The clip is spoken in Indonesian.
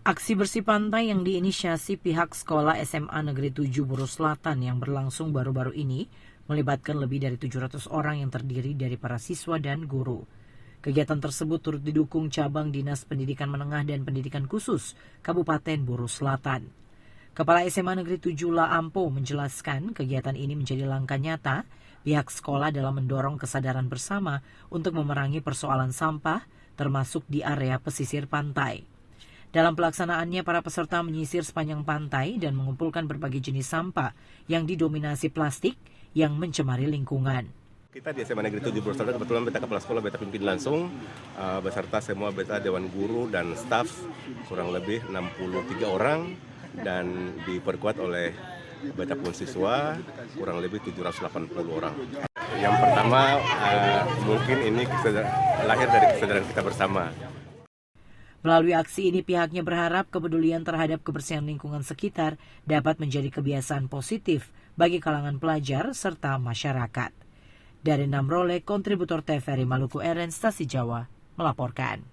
Aksi bersih pantai yang diinisiasi pihak sekolah SMA Negeri 7 Buru Selatan yang berlangsung baru-baru ini melibatkan lebih dari 700 orang yang terdiri dari para siswa dan guru. Kegiatan tersebut turut didukung cabang Dinas Pendidikan Menengah dan Pendidikan Khusus Kabupaten Buru Selatan. Kepala SMA Negeri 7 Laampo menjelaskan kegiatan ini menjadi langkah nyata pihak sekolah dalam mendorong kesadaran bersama untuk memerangi persoalan sampah termasuk di area pesisir pantai. Dalam pelaksanaannya, para peserta menyisir sepanjang pantai dan mengumpulkan berbagai jenis sampah yang didominasi plastik yang mencemari lingkungan. Kita di SMA Negeri 7 Buru Selatan kebetulan beta kepala sekolah beta pimpin langsung beserta semua beta dewan guru dan staf kurang lebih 63 orang dan diperkuat oleh beta pun siswa kurang lebih 780 orang. Yang pertama mungkin ini lahir dari kesadaran kita bersama. Melalui aksi ini pihaknya berharap kepedulian terhadap kebersihan lingkungan sekitar dapat menjadi kebiasaan positif bagi kalangan pelajar serta masyarakat. Dari Namrole, kontributor TVRI Maluku Eren, Stasi Jawa, melaporkan.